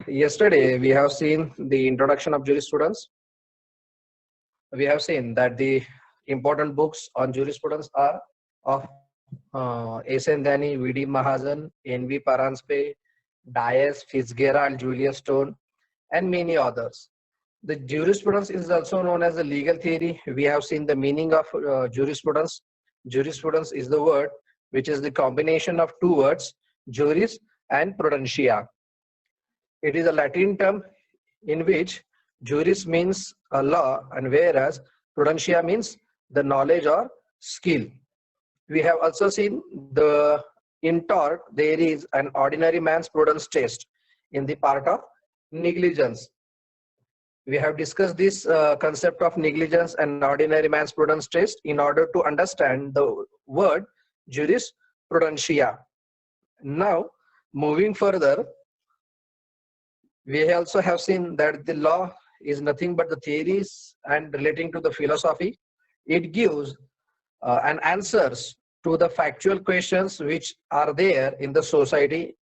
Yesterday we have seen the introduction of jurisprudence. We have seen that the important books on jurisprudence are of S.N. Dani, V.D. Mahajan, N.V. Paranspe, Dias, Fitzgerald, Julius Stone, and many others. The jurisprudence is also known as the legal theory. We have seen the meaning of jurisprudence. Jurisprudence is the word which is the combination of two words, juris and prudentia. It is a Latin term in which juris means a law, and whereas prudentia means the knowledge or skill. We have also seen the in tort there is an ordinary man's prudence test in the part of negligence. We have discussed this concept of negligence and ordinary man's prudence test in order to understand the word jurisprudentia. Now, moving further, we also have seen that the law is nothing but the theories and relating to the philosophy. It gives and answers to the factual questions which are there in the society.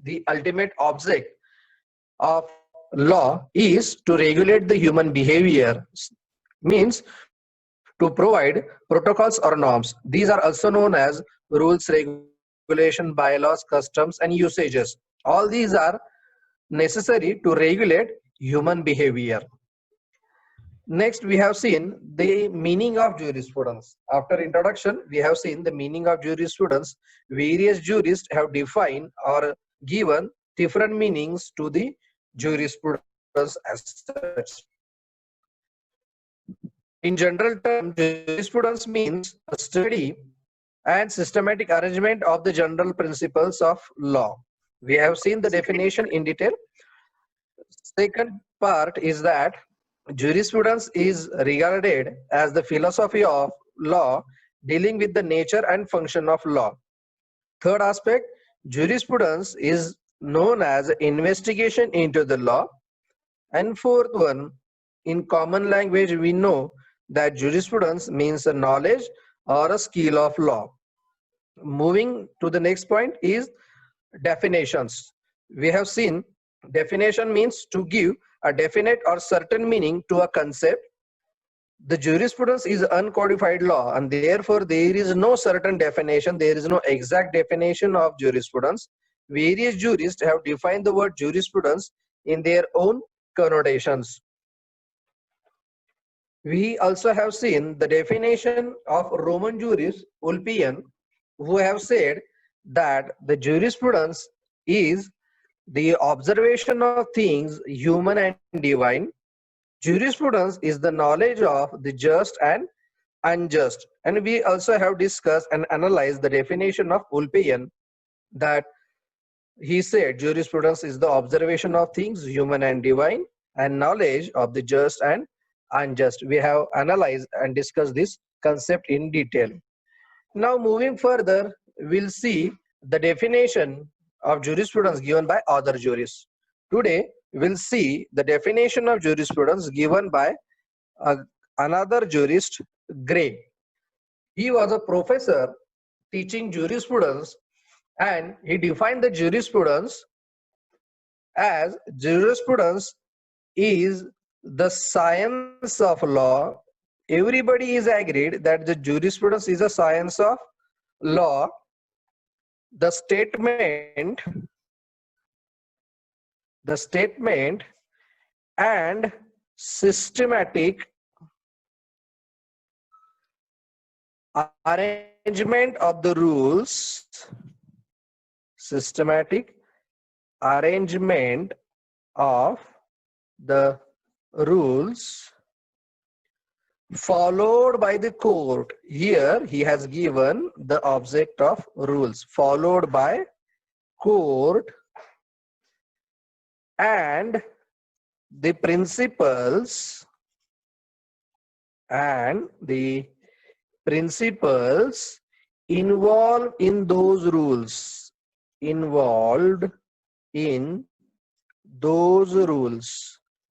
The ultimate object of law is to regulate the human behavior, means to provide protocols or norms. These are also known as rules, regulation, bylaws, customs, and usages. All these are necessary to regulate human behavior. Next, we have seen the meaning of jurisprudence. After introduction, we have seen the meaning of jurisprudence. Various jurists have defined or given different meanings to the jurisprudence as such. In general terms, jurisprudence means a study and systematic arrangement of the general principles of law. We have seen the definition in detail. Second part is that jurisprudence is regarded as the philosophy of law dealing with the nature and function of law. Third aspect, jurisprudence is known as investigation into the law. And fourth one, in common language, we know that jurisprudence means a knowledge or a skill of law. Moving to the next point is definitions. We have seen definition means to give a definite or certain meaning to a concept. The jurisprudence is uncodified law, and therefore there is no certain definition, there is no exact definition of jurisprudence. Various jurists have defined the word jurisprudence in their own connotations. We also have seen the definition of Roman jurist Ulpian, who have said that the jurisprudence is the observation of things human and divine. Jurisprudence is the knowledge of the just and unjust. And we also have discussed and analyzed the definition of Ulpian, that he said jurisprudence is the observation of things human and divine and knowledge of the just and unjust. We have analyzed and discussed this concept in detail. Now moving further, we'll see the definition of jurisprudence given by other jurists. Today we'll see the definition of jurisprudence given by another jurist, Gray. He was a professor teaching jurisprudence, and he defined the jurisprudence as jurisprudence is the science of law. Everybody is agreed that the jurisprudence is a science of law. The statement and systematic arrangement of the rules, systematic arrangement of the rules followed by the court. Here he has given the object of rules followed by court, and the principles involved in those rules,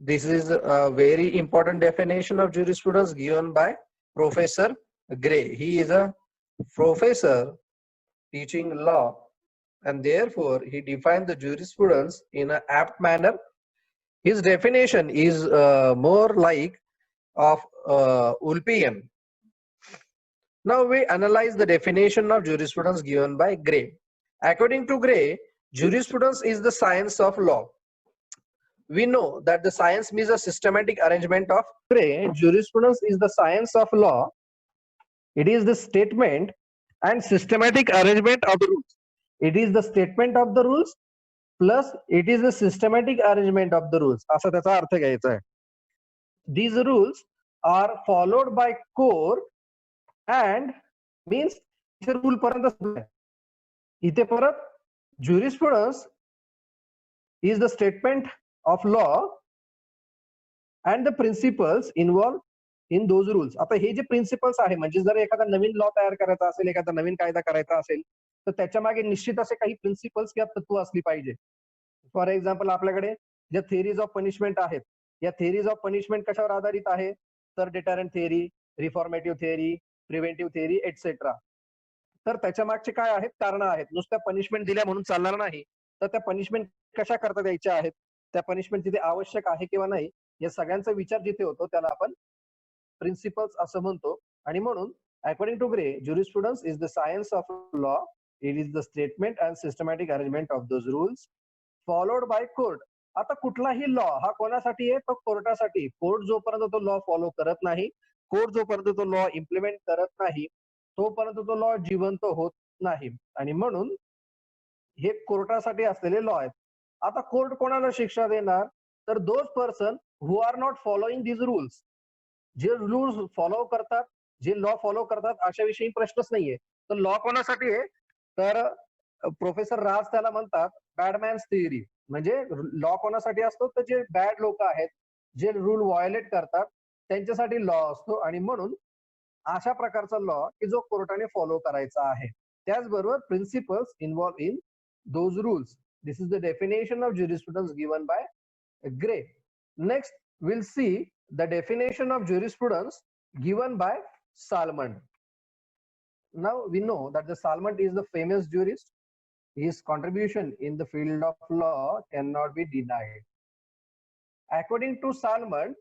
This is a very important definition of jurisprudence given by Professor Gray. He is a professor teaching law and therefore he defined the jurisprudence in an apt manner. His definition is more like of Ulpian. Now we analyze the definition of jurisprudence given by Gray. According to Gray, jurisprudence is the science of law. We know that the science means a systematic arrangement of Gray. Jurisprudence is the science of law. It is the statement and systematic arrangement of the rules. It is the statement of the rules plus it is the systematic arrangement of the rules. असा त्याचा अर्थ घ्यायचा आहे. These rules are followed by court and means rule पर्यंत इथे परत jurisprudence is the statement of law and the principles involved in those rules. आता हे जे प्रिन्सिपल्स आहे म्हणजे जर एखादा नवीन लॉ तयार करायचा असेल, एखादा नवीन कायदा करायचा असेल तर त्याच्या मागे निश्चित असे काही प्रिन्सिपल्स किंवा तत्व असली पाहिजे. फॉर एक्झाम्पल आपल्याकडे ज्या थेरीज ऑफ पनिशमेंट आहेत, या थेरीज ऑफ पनिशमेंट कशावर आधारित आहे तर deterrent theory, reformative theory, preventive theory etcetera. तर त्याच्या मागचे काय आहेत कारण आहेत. नुसत्या पनिशमेंट दिल्या म्हणून चालणार नाही, तर त्या पनिशमेंट कशा करता द्यायच्या आहेत, त्या पनिशमेंट तिथे आवश्यक आहे किंवा नाही या सगळ्यांचा विचार जिथे होतो त्याला आपण प्रिन्सिपल्स असं म्हणतो. आणि म्हणून according to Gray, jurisprudence is the science of law. It is the statement and systematic arrangement of those rules followed by court. आता कुठलाही लॉ हा कोणासाठी आहे तर कोर्टासाठी. कोर्ट जोपर्यंत तो लॉ फॉलो करत नाही, कोर्ट जोपर्यंत तो लॉ इम्प्लिमेंट करत नाही तोपर्यंत तो लॉ जिवंत होत नाही. आणि म्हणून हे कोर्टासाठी असलेले लॉ आहेत. आता कोर्ट कोणाला शिक्षा देणार तर those person who are not following these rules. जे रूल्स फॉलो करतात, जे लॉ फॉलो करतात अशाविषयी प्रश्नच नाहीये. तर लॉ कोणासाठी आहे तर प्रोफेसर राज त्याला म्हणतात बॅडमॅन्स थिअरी. म्हणजे लॉ कोणासाठी असतो तर जे बॅड लोक आहेत, जे रूल व्हायोलेट करतात त्यांच्यासाठी लॉ असतो. आणि म्हणून अशा प्रकारचा लॉ की जो कोर्टाने फॉलो करायचा आहे. त्याचबरोबर principles involve in those rules. This is the definition of jurisprudence given by Gray. Next we'll see the definition of jurisprudence given by Salmond. Now we know that the Salmond is the famous jurist. His contribution in the field of law cannot be denied. According to Salmond,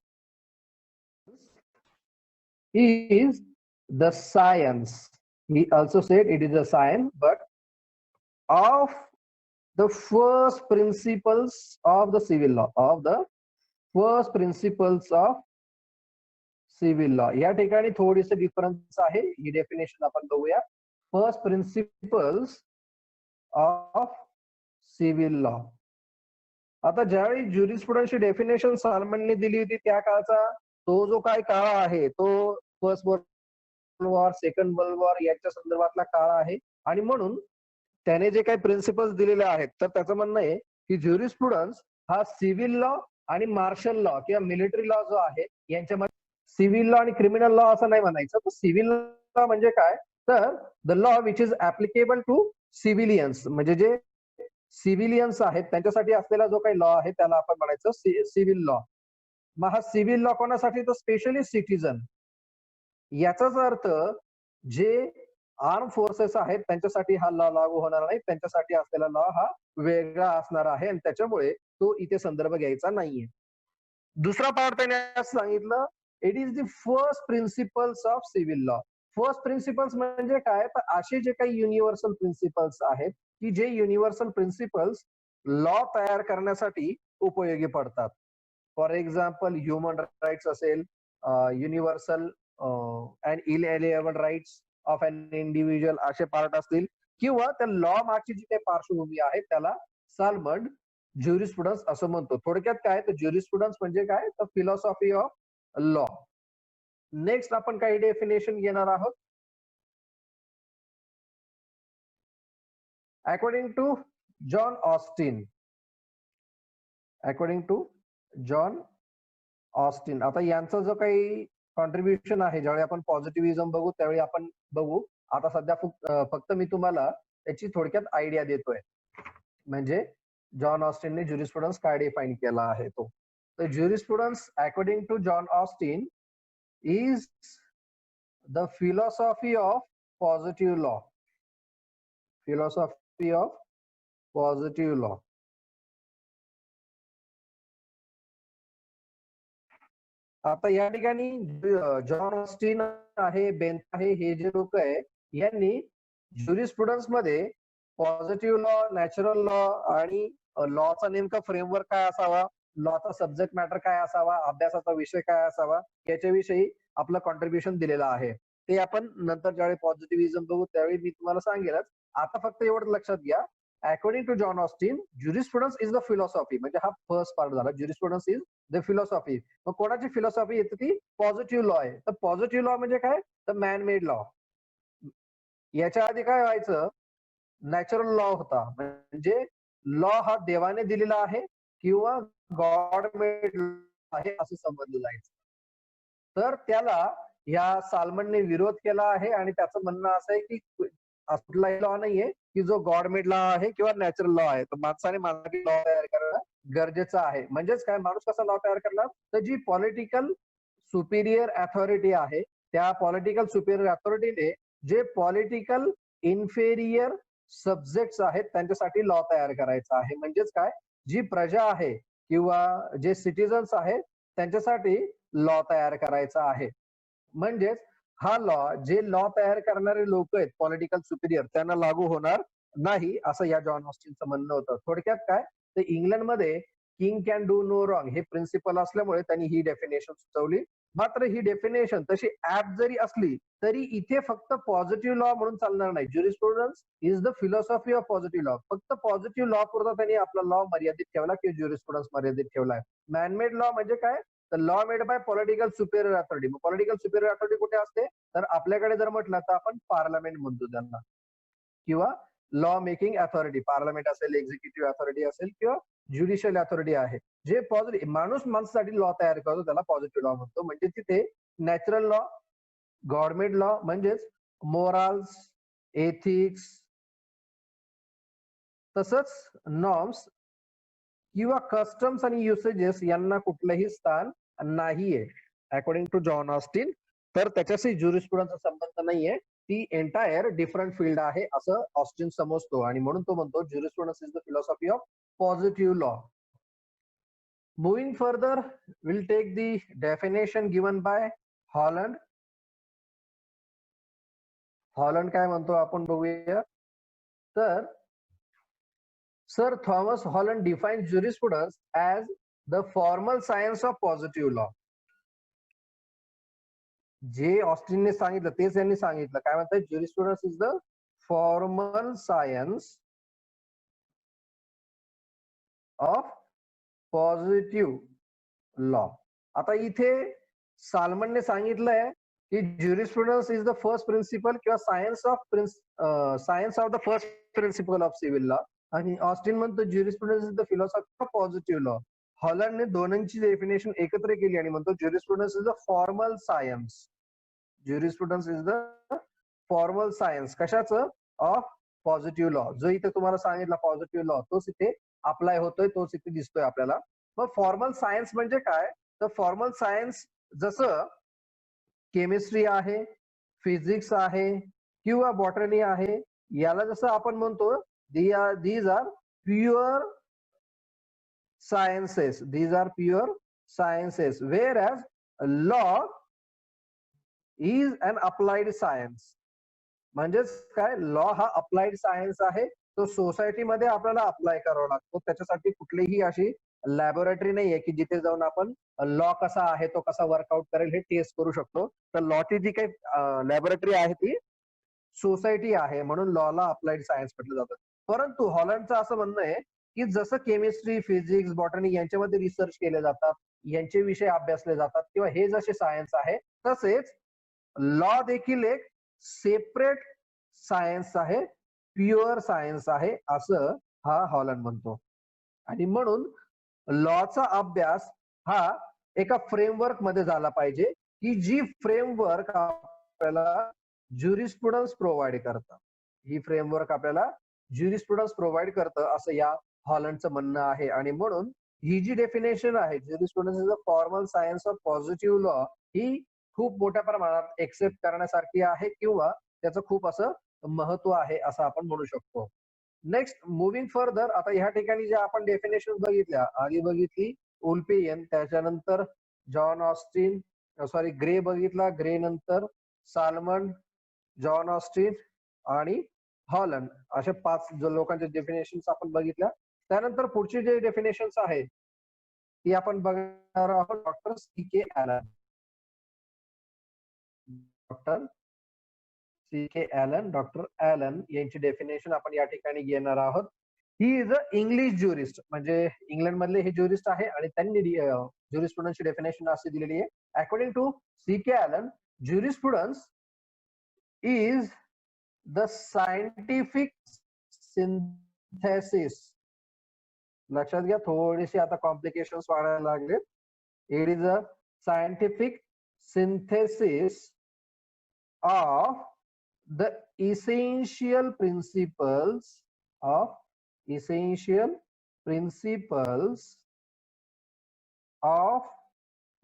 is the science. He also said it is a science, but of the first principles of the civil law, of the first principles of civil law. या ठिकाणी थोडीसे difference आहे, ही definition आपण बघूया. First principles of civil law. आता ज्यावेळी ज्युरिस्प्रुडन्सची definition सालमनने दिली होती त्या काळचा तो जो काय काळ आहे तो first world war, second world war याच्या संदर्भातला काळ आहे. आणि म्हणून त्याने जे काही प्रिन्सिपल्स दिलेले आहेत तर त्याचं म्हणणं आहे की ज्युरिस्प्रुडन्स हा सिव्हिल लॉ आणि मार्शल लॉ किंवा मिलिटरी लॉ जो आहे यांच्यामध्ये, सिव्हिल लॉ आणि क्रिमिनल लॉ असं नाही म्हणायचं. तर सिव्हिल लॉ म्हणजे काय तर the law which is applicable to civilians. म्हणजे जे सिव्हिलियन्स आहेत त्यांच्यासाठी असलेला जो काही लॉ आहे त्याला आपण म्हणायचं सिव्हिल लॉ. मग हा सिव्हिल लॉ कोणासाठी तर स्पेशली सिटीजन. याचाच अर्थ जे आर्म फोर्सेस आहेत त्यांच्यासाठी हा लॉ लागू होणार नाही, त्यांच्यासाठी असलेला लॉ हा वेगळा असणार आहे आणि त्याच्यामुळे तो इथे संदर्भ घ्यायचा नाहीये. दुसरा पार्ट त्याने सांगितलं it is the first principles of civil law. First principles म्हणजे काय तर असे जे काही युनिव्हर्सल प्रिन्सिपल्स आहेत की जे युनिव्हर्सल प्रिन्सिपल्स लॉ तयार करण्यासाठी उपयोगी पडतात. फॉर एक्झाम्पल ह्युमन राईट्स असेल, universal and inalienable rights of an individual असे पार्ट असतील, किंवा त्या लॉ मागची जी काही पार्श्वभूमी आहे त्याला सालमंड ज्युरिस्प्रुडन्स असं म्हणतो. थोडक्यात काय तर ज्युरिस्प्रुडन्स म्हणजे काय तर फिलॉसॉफी ऑफ लॉ. नेक्स्ट आपण काही डेफिनेशन घेणार आहोत. According to John Austin, according to John Austin. आता यांचा जो काही कॉन्ट्रीब्युशन आहे ज्यावेळी आपण पॉझिटिव्हिझम बघू त्यावेळी आपण बघू. आता सध्या फक्त मी तुम्हाला त्याची थोडक्यात आयडिया देतोय. म्हणजे जॉन ऑस्टिनने ज्युरिस्प्रुडन्स काय डिफाईन केला आहे तो. तर jurisprudence according to John Austin is the philosophy of positive law. Philosophy of positive law. आता या ठिकाणी जॉन ऑस्टिन आहे, बेंथ आहे, हे जे लोक आहे यांनी ज्युरिस्प्रुडन्स मध्ये पॉझिटिव्ह लॉ, नॅचरल लॉ आणि लॉचा नेमका फ्रेमवर्क काय असावा, लॉचा सब्जेक्ट मॅटर काय असावा, अभ्यासाचा विषय काय असावा याच्याविषयी आपलं कॉन्ट्रीब्युशन दिलेलं आहे. ते आपण नंतर ज्यावेळी पॉझिटिव्हिझम बघू त्यावेळी मी तुम्हाला सांगेलच. आता फक्त एवढं लक्षात घ्या, according to John Austin jurisprudence is the philosophy, म्हणजे हा फर्स्ट पार्ट झाला. Jurisprudence is the philosophy. मग कोणाची फिलॉसॉफी येते ती पॉझिटिव्ह लॉ आहे. तर पॉझिटिव्ह लॉ म्हणजे काय, तर मॅन मेड लॉ. याच्या आधी काय व्हायचं, नॅचरल लॉ होता, म्हणजे लॉ हा देवाने दिलेला आहे किंवा गॉड मेड आहे असं समजलं जायचं. तर त्याला या साल्मनने विरोध केला आहे आणि त्याचं म्हणणं असं आहे की कुठलाही लॉ नाहीये की जो गॉड मेड लॉ आहे किंवा नॅचरल लॉ आहे. तर माणसाने माझ्यासाठी लॉ तयार करणं गरजेचं आहे. म्हणजेच काय, माणूस कसा लॉ तयार करणार, तर जी पॉलिटिकल सुपिरियर अथॉरिटी आहे त्या पॉलिटिकल सुपिरियर अथॉरिटीने जे पॉलिटिकल इन्फेरियर सब्जेक्ट्स आहेत त्यांच्यासाठी लॉ तयार करायचा आहे. म्हणजेच काय, जी प्रजा आहे किंवा जे सिटीजन्स आहेत त्यांच्यासाठी लॉ तयार करायचा आहे. म्हणजेच हा लॉ जे लॉ तयार करणारे लोक आहेत पॉलिटिकल सुपिरियर त्यांना लागू होणार नाही असं या जॉन ऑस्टिनचं म्हणणं होतं. थोडक्यात काय, तर इंग्लंडमध्ये king can do no wrong हे प्रिन्सिपल असल्यामुळे त्यांनी ही डेफिनेशन सुचवली. मात्र ही डेफिनेशन तशी ऍप जरी असली तरी इथे फक्त पॉझिटिव्ह लॉ म्हणून चालणार नाही. Jurisprudence is the philosophy of positive law. फक्त पॉझिटिव्ह लॉ पुरता त्यांनी आपला लॉ मर्यादित ठेवला किंवा ज्युरिस्प्रुडन्स मर्यादित ठेवलाय. मॅनमेड लॉ म्हणजे काय, तर law made by political Superior authority. मग पॉलिटिकल सुपिरियर अथॉरिटी कुठे असते, तर आपल्याकडे जर म्हटलं तर आपण पार्लमेंट म्हणतो त्यांना, किंवा लॉ मेकिंग अथॉरिटी, पार्लमेंट असेल, एक्झिक्युटिव्ह अथॉरिटी असेल किंवा ज्युडिशियल अथॉरिटी आहे. जे पॉझिटिव्ह माणूस माणसासाठी लॉ तयार करतो त्याला पॉझिटिव्ह लॉ म्हणतो. म्हणजे तिथे नॅचरल लॉ, गव्हर्नमेंट लॉ म्हणजेच मोरल्स, एथिक्स, तसंच नॉर्म्स किंवा कस्टम्स आणि युसेजेस यांना कुठलंही स्थान नाहीये अकॉर्डिंग टू जॉन ऑस्टिन. तर त्याच्याशी ज्युरिस्प्रुडन्सचा संबंध नाहीये, ती एंटायर डिफरंट फील्ड आहे असं ऑस्टिन समजतो आणि म्हणून तो म्हणतो jurisprudence is the philosophy of positive law. Moving further, we'll take the definition given by Holland. Holland काय म्हणतो आपण बघूया. तर sir Thomas Holland defines jurisprudence as the formal science of positive law. जे ऑस्टिनने सांगितलं तेच यांनी सांगितलं. काय म्हणतात, jurisprudence is the formal science of positive law. आता इथे साल्मनने सांगितलंय की jurisprudence is the first principle किंवा science of the first principle of civil law, आणि ऑस्टिन म्हणतो jurisprudence is the philosophy of positive law. हॉलंडने दोन्हींची डेफिनेशन एकत्र केली आणि म्हणतो jurisprudence is the formal science. Jurisprudence is the formal science कशाचं, ऑफ पॉझिटिव्ह लॉ. जो इथे तुम्हाला सांगितला पॉझिटिव्ह लॉ तोच इथे अप्लाय होतोय, तोच इथे दिसतोय आपल्याला. मग फॉर्मल सायन्स म्हणजे काय, तर फॉर्मल सायन्स जसं केमिस्ट्री आहे, फिजिक्स आहे किंवा बॉटनी आहे, याला जसं आपण म्हणतो these are pure sciences, these are pure sciences, whereas law is an applied science. म्हणजेच काय, लॉ हा अप्लाइड सायन्स आहे, तो सोसायटीमध्ये आपल्याला अप्लाय करावा लागतो. त्याच्यासाठी कुठलीही अशी लॅबोरेटरी नाहीये की जिथे जाऊन आपण लॉ कसा आहे तो कसा वर्कआउट करेल हे टेस्ट करू शकतो. तर लॉची जी काही लॅबोरेटरी आहे ती सोसायटी आहे, म्हणून लॉला अप्लाइड सायन्स म्हटलं जातं. परंतु हॉलंडचं असं म्हणणं आहे की जसं केमिस्ट्री, फिजिक्स, बॉटनी यांच्यामध्ये रिसर्च केले जातात, यांचे विषय अभ्यासले जातात किंवा हे जसे सायन्स आहे, तसेच लॉ देखील एक सेपरेट सायन्स आहे, प्युअर सायन्स आहे असं हा हॉलंड म्हणतो. आणि म्हणून लॉचा अभ्यास हा एका फ्रेमवर्क मध्ये झाला पाहिजे की जी फ्रेमवर्क आपल्याला ज्युरिस्प्रुडन्स प्रोव्हाइड करतं. ही फ्रेमवर्क आपल्याला ज्युरिस्प्रुडन्स प्रोव्हाइड करतं असं या हॉलंडचं म्हणणं आहे. आणि म्हणून ही जी डेफिनेशन आहे jurisprudence is a formal science of positive law, ही खूप मोठ्या प्रमाणात एक्सेप्ट करण्यासारखी आहे किंवा त्याचं खूप असं महत्व आहे असं आपण म्हणू शकतो. नेक्स्ट मुव्हिंग फर्दर, आता ह्या ठिकाणी जे आपण डेफिनेशन बघितल्या, आधी बघितली उल्पियन, त्याच्यानंतर जॉन ऑस्टिन, सॉरी ग्रे बघितला, ग्रे नंतर साल्मन, जॉन ऑस्टिन आणि हॉलंड, असे 5 लोकांचे डेफिनेशन्स आपण बघितल्या. त्यानंतर पुढची जे डेफिनेशन्स आहेत ती आपण बघणार आहोत doctor C K Allen. Doctor Allen यांची डेफिनेशन आपण या ठिकाणी घेणार आहोत. ही इज अ इंग्लिश ज्युरिस्ट, म्हणजे इंग्लंड मधले हे ज्युरिस्ट आहे आणि त्यांनी ज्युरिस्प्रुडन्सची डेफिनेशन अशी दिलेली आहे. According to C K Allen, jurisprudence is the scientific synthesis. लक्षात घ्या, थोडीशी आता कॉम्प्लिकेशन्स वाढायला लागले. It is a scientific synthesis of the essential principles of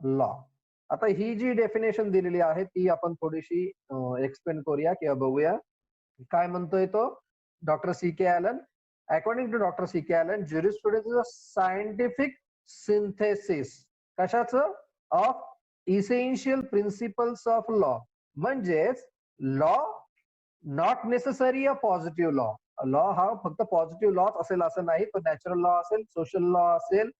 law. आता ही जी डेफिनेशन दिलेली आहे ती आपण थोडीशी एक्सप्लेन करूया किंवा बघूया. काय म्हणतोय तो doctor C K Allen. According to doctor C K Allen, jurisprudence is a scientific synthesis कशाचं? Of essential principles of law. म्हणजेच law not necessary a positive law. Law हा फक्त पॉझिटिव्ह लॉच असेल असं नाही, तो नॅचरल लॉ असेल, सोशल लॉ असेल,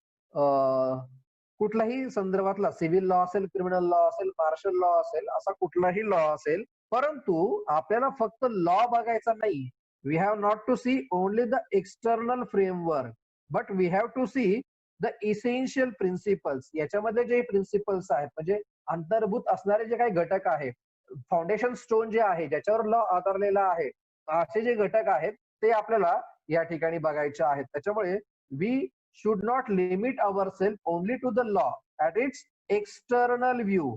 कुठल्याही संदर्भातला सिव्हिल लॉ असेल, क्रिमिनल लॉ असेल, मार्शल लॉ असेल, असा कुठलाही लॉ असेल. परंतु आपल्याला फक्त लॉ बघायचा नाही. We have not to see only the external framework, but we have to see the essential principles. याच्यामध्ये जे प्रिन्सिपल्स आहेत म्हणजे अंतर्भूत असणारे जे काही घटक आहेत, फाउंडेशन स्टोन जे आहे ज्याच्यावर लॉ आधारलेला आहे, असे जे घटक आहेत ते आपल्याला या ठिकाणी बघायचे आहेत. त्याच्यामुळे we should not limit our self only to the law at its external view.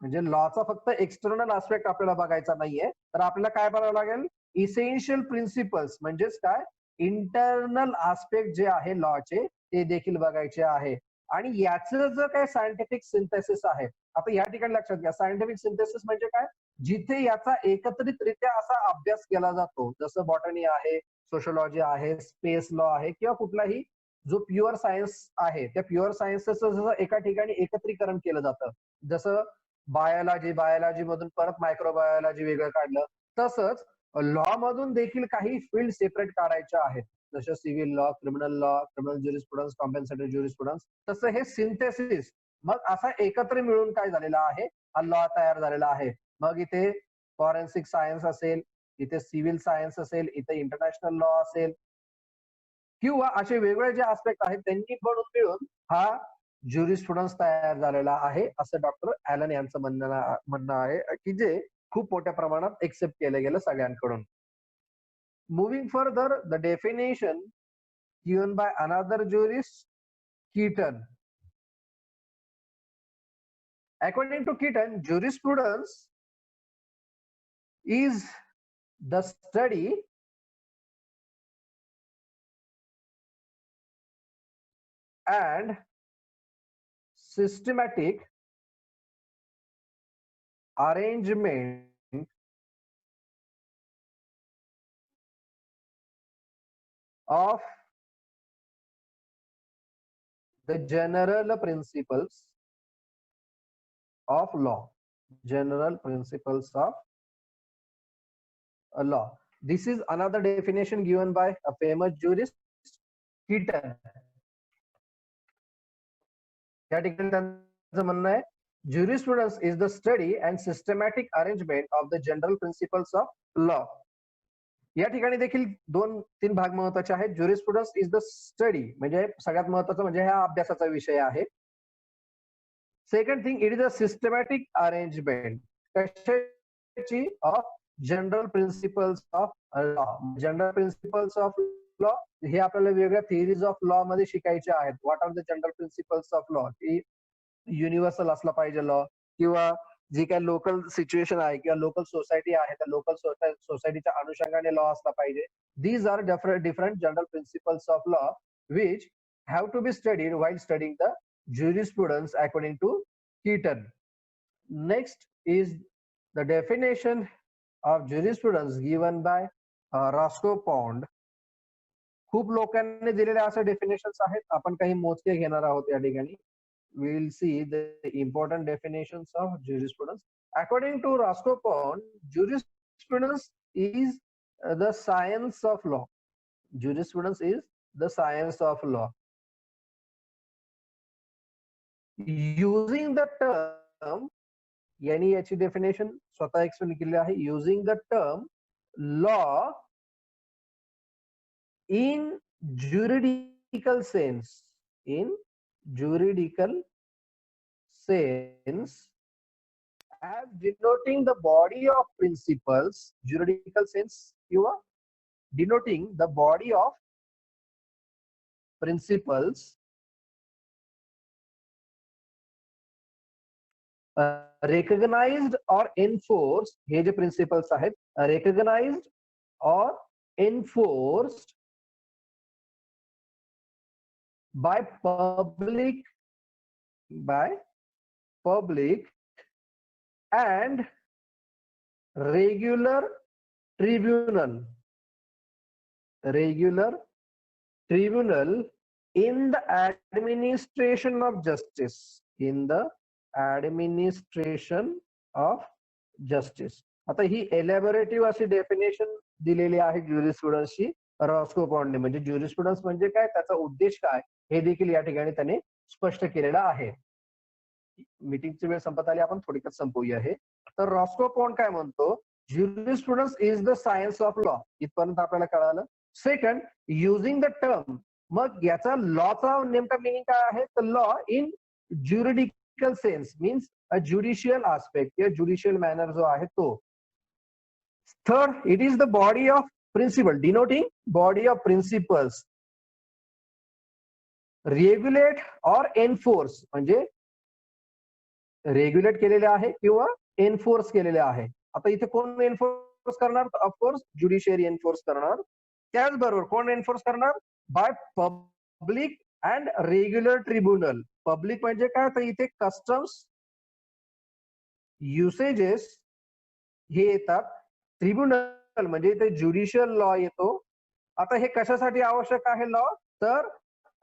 म्हणजे लॉचा फक्त एक्सटर्नल आस्पेक्ट आपल्याला बघायचा नाहीये, तर आपल्याला काय बघावं लागेल? इसेन्शियल प्रिन्सिपल्स म्हणजेच काय, इंटरनल आस्पेक्ट जे आहे लॉचे ते देखील बघायचे आहे. आणि याचं जर काय सायंटिफिक सिंथेसिस आहे, आता या ठिकाणी लक्षात घ्या, सायंटिफिक सिंथेसिस म्हणजे काय, जिथे याचा एकत्रितरित्या असा अभ्यास केला जातो, जसं बॉटनी आहे, सोशोलॉजी आहे, स्पेस लॉ आहे, किंवा कुठलाही जो प्युअर सायन्स आहे त्या प्युअर सायन्सचं जसं एका ठिकाणी एकत्रीकरण केलं जातं, जसं बायोलॉजी मधून परत मायक्रोबायोलॉजी वेगळं काढलं, तसंच लॉ मधून देखील काही फील्ड सेपरेट काढायच्या आहेत, जसं civil law, criminal law, criminal jurisprudence, compensatory jurisprudence. तसं हे सिंथेसिस मग असा एकत्र मिळून काय झालेला आहे, हा लॉ तयार झालेला आहे. मग इथे फॉरेन्सिक सायन्स असेल, इथे सिव्हिल सायन्स असेल, इथे इंटरनॅशनल लॉ असेल, किंवा असे वेगवेगळे जे आस्पेक्ट आहेत त्यांनी बनून मिळून हा ज्युरिस्प्रुडन्स तयार झालेला आहे, असं डॉक्टर ॲलन यांचं म्हणणं आहे, की जे खूप मोठ्या प्रमाणात एक्सेप्ट केलं गेलं सगळ्यांकडून. Moving further, the definition given by another jurist, Keaton. According to Keaton, jurisprudence is the study and systematic arrangement of the general principles of law. General principles of a law. This is another definition given by a famous jurist, Keaton. या ठिकाणी त्यांचं म्हणणं आहे, jurisprudence is the study and systematic arrangement of the general principles of law. या ठिकाणी देखील 2-3 भाग महत्वाचे आहेत. ज्युरिस्प्रुडन्स इज द स्टडी, म्हणजे सगळ्यात महत्वाचं म्हणजे हा अभ्यासाचा विषय आहे. Second thing, it is a systematic arrangement कशाची, of general principles of law. General principles of law हे आपल्याला वेगळ्या थिअरीज ऑफ लॉ मध्ये शिकायचे आहेत. What are the general principles of law, की युनिव्हर्सल असला पाहिजे लॉ, किंवा जी काही लोकल सिच्युएशन आहे किंवा लोकल सोसायटी आहे त्या लोकल सोसायटीच्या अनुषंगाने लॉ असला पाहिजे. These are different general principles of law which have to be studied while studying the jurisprudence according to Keaton. Next is the definition of jurisprudence given by Roscoe Pond. खूप लोकांनी दिलेले असे definitions आहेत, आपण काही मोजके घेणार आहोत या ठिकाणी. We will see the important definitions of jurisprudence. According to Roscoe, jurisprudence is the science of law. Jurisprudence is the science of law. Using the term, yani yachi definition स्वतः एक्सप्लेन केली आहे. Using the term law in juridical sense, in juridical sense, as denoting the body of principles, juridical sense, you are denoting the body of principles recognized or enforced. हे जे principles आहेत, recognized or enforced by public and regular tribunal in the administration of justice, in the administration of justice. आता ही एलॅबोरेटिव्ह अशी definition दिलेली आहे ज्युरिस्प्रुडन्सची Roscoe पॉन्डने. म्हणजे ज्युरिस्प्रुडन्स म्हणजे काय, त्याचा उद्देश काय, हे देखील या ठिकाणी त्याने स्पष्ट केलेलं आहे. मीटिंगची वेळ संपत आली, आपण थोडक्यात संपवूया हे. तर रॉस्को पॉन्ड काय म्हणतो, jurisprudence is the science of law. इथपर्यंत आपल्याला कळालं. सेकंड, युझिंग द टर्म, मग याचा लॉचा नेमका मिनिंग काय आहे, तर law in juridical sense means a judicial aspect किंवा ज्युडिशियल मॅनर जो आहे तो. Third, it is the body of principle, denoting body of principles, regulate or enforce, म्हणजे रेग्युलेट केलेले आहे किंवा एनफोर्स केलेले आहे. आता इथे कोण एनफोर्स करणार, ऑफकोर्स ज्युडिशियरी एनफोर्स करणार. त्याचबरोबर कोण एनफोर्स करणार, by public and regular tribunal. Public म्हणजे काय, तर इथे कस्टम्स, युसेजेस हे येतात. ट्रिब्युनल म्हणजे इथे ज्युडिशियल लॉ येतो. आता हे कशासाठी आवश्यक आहे लॉ, तर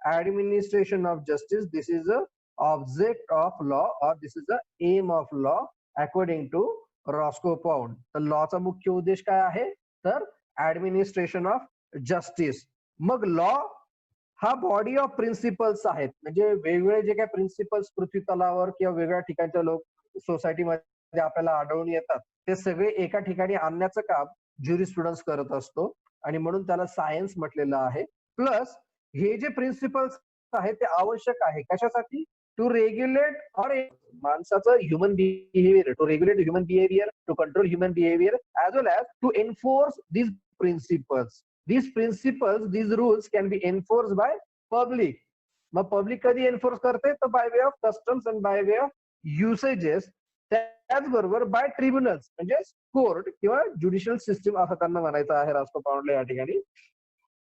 administration of justice. This is a object of law और this is the aim of law according to Roscoe Pound. तर लॉचा मुख्य उद्देश काय आहे, तर ऍडमिनिस्ट्रेशन ऑफ जस्टिस. मग लॉ हा बॉडी ऑफ प्रिन्सिपल्स आहेत, म्हणजे वेगवेगळे जे काही प्रिन्सिपल्स पृथ्वी तलावर किंवा वेगळ्या ठिकाणच्या लोक सोसायटीमध्ये आपल्याला आढळून येतात, ते सगळे एका ठिकाणी आणण्याचं काम ज्युरिस्प्रुडन्स करत असतो आणि म्हणून त्याला सायन्स म्हटलेलं आहे. प्लस हे जे प्रिन्सिपल्स आहेत ते आवश्यक आहे कशासाठी, टू रेग्युलेट ऑर माणसाचं human behaviour, to regulate human behaviour, to control human behaviour, as well as to enforce these principles. These principles, these rules can be enforced by public. मग public कधी enforce करते, तर by way of customs and by way of usages. त्याचबरोबर by tribunals म्हणजे court किंवा judicial system असं त्यांना म्हणायचं आहे रॉस्को पॉन्डला या ठिकाणी.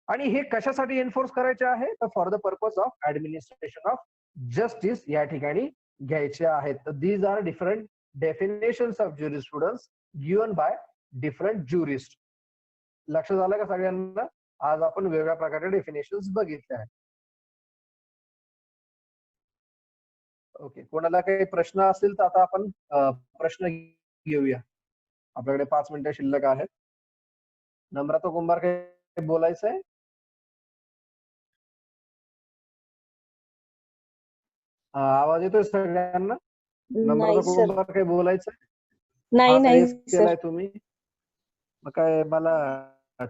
आणि हे कशासाठी एन्फोर्स करायचे आहे, तर for the purpose of administration of justice या ठिकाणी घ्यायचे आहेत. तर these are different definitions of jurisprudence given by different jurist. लक्ष झालं का सगळ्यांना? आज आपण वेगवेगळ्या प्रकारचे डेफिनेशन्स बघितले आहेत. ओके, कोणाला काही प्रश्न असतील तर आता आपण प्रश्न घेऊया. आपल्याकडे 5 मिनिटं शिल्लक आहेत. नम्रता कुंभार काही बोलायचं आहे? आवाज येतोय सगळ्यांना? नम्रता कुंभार काही बोलायचं? नाही केलाय तुम्ही? मग काय मला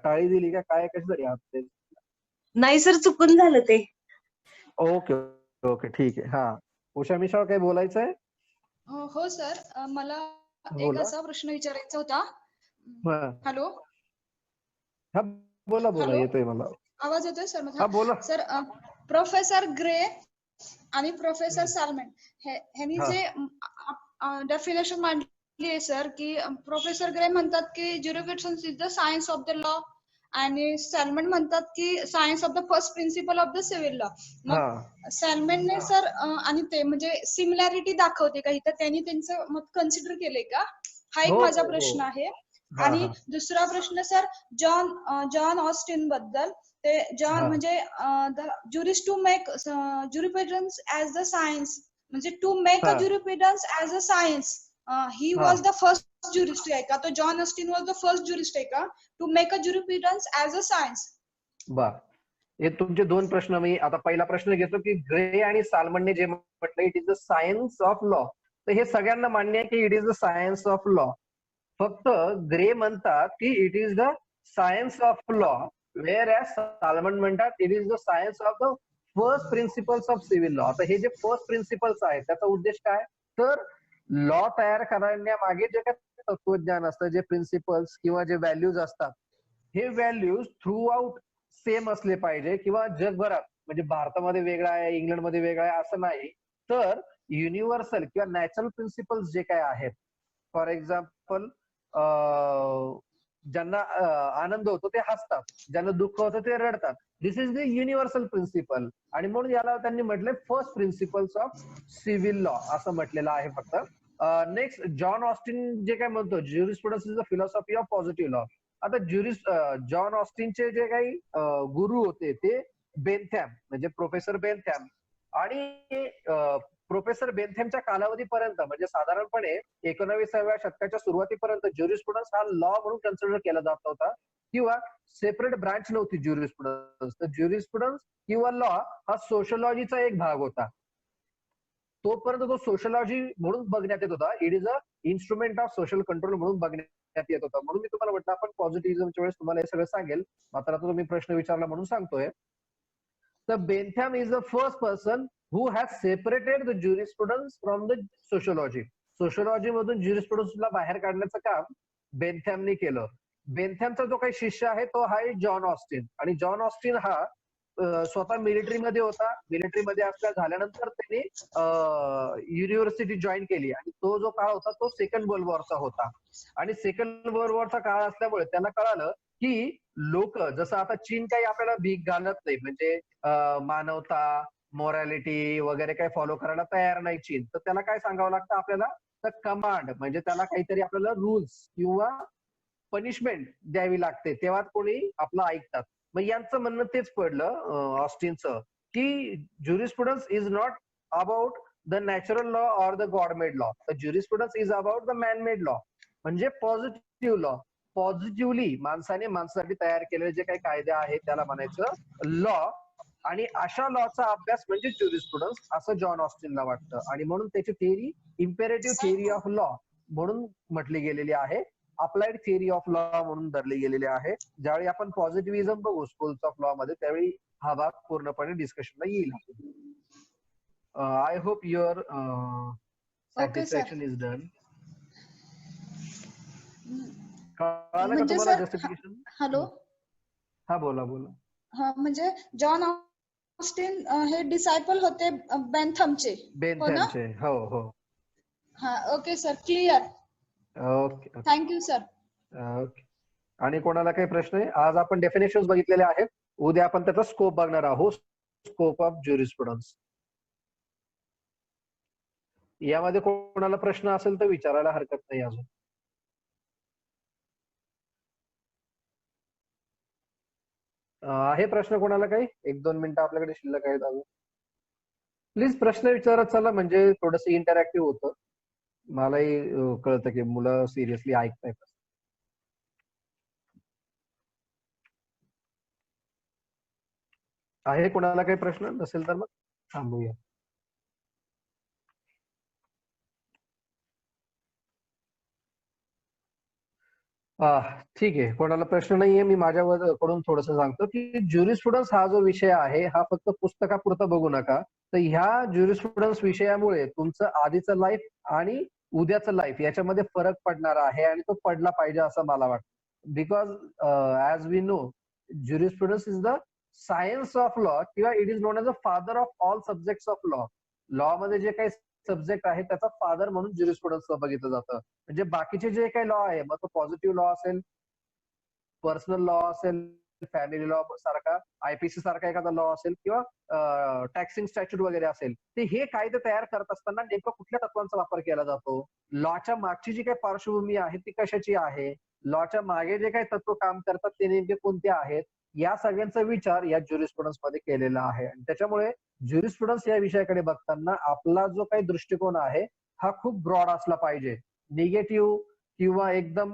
टाळी दिली का काय, कसं तरी? नाही सर, चुकून झालं ते. ओके ओके ठीक आहे. हा, उषा मिश्रा काही बोलायचं आहे? हो सर, मला एक असा प्रश्न विचारायचा होता. हॅलो, हा बोला बोला, येतोय मला आवाज येतोय सर माझा? हा बोला सर. प्रोफेसर ग्रे आणि प्रोफेसर सॅलमन ह्यांनी जे डेफिनेशन मांडली आहे सर, की प्रोफेसर ग्रे म्हणतात की jurisdiction is the science of the law आणि सॅलमन म्हणतात की science of the first principle of the civil law. मग सॅलमनने सर आणि ते म्हणजे सिमिलॅरिटी दाखवते का इथं, त्यांनी त्यांचं मत कन्सिडर केले का, हा एक माझा प्रश्न आहे. आणि दुसरा प्रश्न सर जॉन ऑस्टिन बद्दल. ते जॉन म्हणजे the jurist to make jurisprudence as the science, म्हणजे to make a jurisprudence as a science. He was the first jurist आहे का? तो John Austin was the first jurist आहे का to make a jurisprudence as a science? बर, हे तुमचे दोन प्रश्न. मी आता पहिला प्रश्न घेतो की ग्रे आणि सालमनने जे म्हटलं it is the science of law, तर हे सगळ्यांना मान्य आहे की it is the science of law. फक्त ग्रे म्हणतात की it is the science of law, whereas Salmond म्हणतात it is the science of the first principles of civil law. आता हे जे फर्स्ट प्रिन्सिपल्स आहेत त्याचा उद्देश काय, तर लॉ तयार करण्यामागे जे काही तत्वज्ञान असतं, जे प्रिन्सिपल्स किंवा जे व्हॅल्यूज असतात, हे व्हॅल्यूज थ्रू आउट सेम असले पाहिजे, किंवा जगभरात, म्हणजे भारतामध्ये वेगळा आहे, इंग्लंडमध्ये वेगळा आहे असं नाही, तर युनिव्हर्सल किंवा नॅचरल प्रिन्सिपल्स जे काय आहेत, फॉर एक्झाम्पल ज्यांना आनंद होतो ते हसतात, ज्यांना दुःख होतं ते रडतात. दिस इज द युनिव्हर्सल प्रिन्सिपल, आणि म्हणून याला त्यांनी म्हटलंय first principles of civil law असं म्हटलेलं आहे फक्त. नेक्स्ट, जॉन ऑस्टिन जे काय म्हणतो jurisprudence is the philosophy of positive law. आता जॉन ऑस्टिनचे जे काही गुरु होते ते बेनथॅम, म्हणजे प्रोफेसर बेनथॅम. आणि प्रोफेसर बेनथॅमच्या कालावधीपर्यंत, म्हणजे साधारणपणे 19व्या शतकाच्या सुरुवातीपर्यंत ज्युरिस्प्रुडन्स हा लॉ म्हणून कन्सिडर केला जात होता, किंवा सेपरेट ब्रांच नव्हती ज्युरिस्प्रुडन्स. तर ज्युरिस्प्रुडन्स किंवा लॉ हा सोशलॉजीचा एक भाग होता. तोपर्यंत तो सोशलॉजी म्हणून बघण्यात येत होता, it is a instrument of social control म्हणून बघण्यात येत होता. म्हणून मी तुम्हाला म्हटलं आपण पॉझिटिव्हिजमच्या वेळेस तुम्हाला हे सगळं सांगेल, मात्र आता तुम्ही प्रश्न विचारला म्हणून सांगतोय. तर Bentham is the first person who has separated the jurisprudence from the sociology. Sociology मधून ज्युरिस्प्रुडन्सला बाहेर काढण्याचं काम बेनथॅमने केलं. बेनथॅमचा जो काही शिष्य आहे तो आहे जॉन ऑस्टिन, आणि जॉन ऑस्टिन हा स्वतः मिलिटरीमध्ये होता. मिलिटरीमध्ये झाल्यानंतर त्यांनी युनिव्हर्सिटी जॉईन केली, आणि तो जो काळ होता तो सेकंड वर्ल्ड वॉरचा होता. आणि सेकंड वर्ल्ड वॉरचा काळ असल्यामुळे त्यांना कळालं की लोक जसं आता चीन काही आपल्याला भीक घालत नाही, म्हणजे मानवता, मोरॅलिटी वगैरे काही फॉलो करायला तयार नाही चीन, तर त्याला काय सांगावं लागतं आपल्याला, तर कमांड, म्हणजे त्याला काहीतरी आपल्याला रूल्स किंवा पनिशमेंट द्यावी लागते, तेव्हा कोणी आपलं ऐकतात. मग यांचं म्हणणं तेच पडलं ऑस्टिनचं, की jurisprudence is not about the natural law or the god made law, the jurisprudence is about the man made law, म्हणजे पॉझिटिव्ह लॉ. पॉझिटिव्हली माणसाने माणसासाठी तयार केलेले जे काही कायदे आहेत त्याला म्हणायचं लॉ, आणि अशा लॉचा अभ्यास म्हणजे ज्युरिस्प्रुडन्स असं जॉन ऑस्टिनला वाटतं. आणि म्हणून त्याची theory imperative theory of law म्हणून म्हटली गेलेली आहे, अप्लाइड थिअरी ऑफ लॉ म्हणून धरली गेलेली आहे. ज्यावेळी आपण पॉझिटिव्हिजम बघू स्कूल्स ऑफ लॉ मध्ये, त्यावेळी हा भाग पूर्णपणे डिस्कशनला येईल. I hope your satisfaction is done. कळालं का तुम्हाला जस्टिफिकेशन? हॅलो, हा बोला बोला. हा, म्हणजे जॉन ऑस्टिन हे डिसायपल होते बेनथमचे. बेनथॅमचे, हो हो. हा, okay sir, clear. Okay, thank you sir. Okay. आणि कोणाला काही प्रश्न आहे? आज आपण डेफिनेशन्स बघितलेले आहेत, उद्या आपण त्याचा स्कोप बघणार आहोत, स्कोप ऑफ ज्युरिस्प्रुडन्स. यामध्ये कोणाला प्रश्न असेल तर विचारायला हरकत नाही अजून. आहे प्रश्न कोणाला काही? 1-2 मिनिटं आपल्याकडे शिल्लक आहेत अजून. प्लीज प्रश्न विचारत चला, म्हणजे थोडस इंटरॅक्टिव्ह होतं, मलाही कळतं की मुलं सिरियसली ऐकतायत. आहे कोणाला काही प्रश्न? नसेल तर मग थांबूया. ठीक आहे, कोणाला प्रश्न नाहीये. मी माझ्याकडून थोडस सांगतो की ज्युरिस्प्रुडन्स हा जो विषय आहे हा फक्त पुस्तकापुरता बघू नका. तर ह्या ज्युरिस्प्रुडन्स विषयामुळे तुमचं आधीचं लाईफ आणि उद्याचं लाईफ याच्यामध्ये फरक पडणार आहे, आणि तो पडला पाहिजे असं मला वाटतं. Because as we know jurisprudence is the science of law, किंवा it is known as a father of all subjects of law. Law मध्ये जे काही सब्जेक्ट आहे त्याचा फादर म्हणून ज्युरिस्प्रुडन्सला बघितलं जातं. म्हणजे बाकीचे जे काही लॉ आहे, मग तो पॉझिटिव्ह लॉ असेल, पर्सनल लॉ असेल, फॅमिली लॉ सारखा, IPC सारखा एखादा लॉ असेल किंवा टॅक्सिंग स्टॅच्यूट वगैरे असेल, ते हे कायदे तयार करत असताना नेमकं कुठल्या तत्वांचा वापर केला जातो, लॉच्या मागची जी काही पार्श्वभूमी आहे ती कशाची आहे, लॉच्या मागे जे काही तत्व काम करतात ते नेमके कोणते आहेत, या सगळ्यांचा विचार या ज्युरिस्प्रुडन्स मध्ये केलेला आहे. आणि त्याच्यामुळे ज्युरिस्प्रुडन्स या विषयाकडे बघताना आपला जो काही दृष्टिकोन आहे हा खूप ब्रॉड असला पाहिजे. निगेटिव्ह किंवा एकदम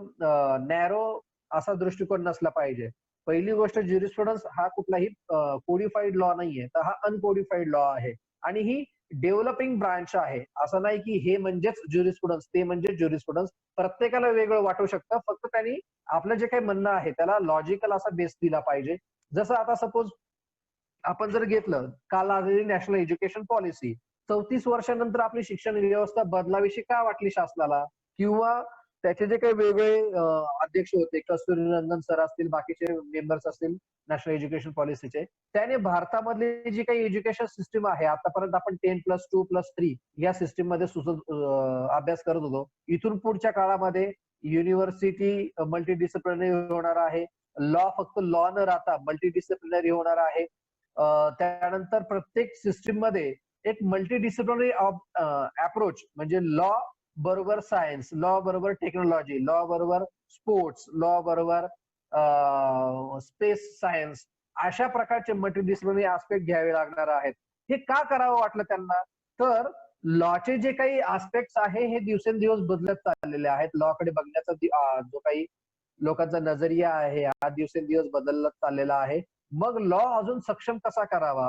नॅरो असा दृष्टिकोन नसला पाहिजे. पहिली गोष्ट, ज्युरिस्प्रुडन्स हा कुठलाही कोडिफाईड लॉ नाहीये, तर हा अनकोडिफाईड लॉ आहे आणि ही डेव्हलपिंग ब्रांच आहे. असं नाही की हे म्हणजेच ज्युरिस्प्रुडन्स, ते म्हणजे ज्युरिस्प्रुडन्स. प्रत्येकाला वेगळं वाटू शकतं, फक्त त्यांनी आपलं जे काही म्हणणं आहे त्याला लॉजिकल असा बेस दिला पाहिजे. जसं आता सपोज आपण जर घेतलं, काल आलेली नॅशनल एज्युकेशन पॉलिसी, 34 वर्षानंतर आपली शिक्षण व्यवस्था बदलावीशी का वाटली शासनाला, किंवा त्याचे जे काही वेगळे अध्यक्ष होते, कस्तुरीरंगन सर असतील, बाकीचे मेंबर्स असतील नॅशनल एज्युकेशन पॉलिसीचे, त्याने भारतामधली जी काही एज्युकेशन सिस्टीम आहे, आतापर्यंत आपण 10+2+3 या सिस्टीम मध्ये अभ्यास करत होतो. इथून पुढच्या काळामध्ये युनिव्हर्सिटी मल्टीडिसिप्लिनरी होणार आहे, लॉ फक्त लॉ न राहता मल्टीडिसिप्लिनरी होणार आहे. त्यानंतर प्रत्येक सिस्टीम मध्ये एक मल्टीडिसिप्लिनरी अप्रोच, म्हणजे लॉ बरोबर सायन्स, लॉ बरोबर टेक्नॉलॉजी, लॉ बरोबर स्पोर्ट्स, लॉ बरोबर स्पेस सायन्स, अशा प्रकारचे मल्टीडिसिप्लिनरी आस्पेक्ट घ्यावे लागणार आहेत. हे का करावं वाटलं त्यांना, तर लॉचे जे काही आस्पेक्ट्स आहे हे दिवसेंदिवस बदलत चाललेले आहेत. लॉकडे बघण्याचा जो काही लोकांचा नजरिया आहे हा दिवसेंदिवस बदलत चाललेला आहे. मग लॉ अजून सक्षम कसा करावा,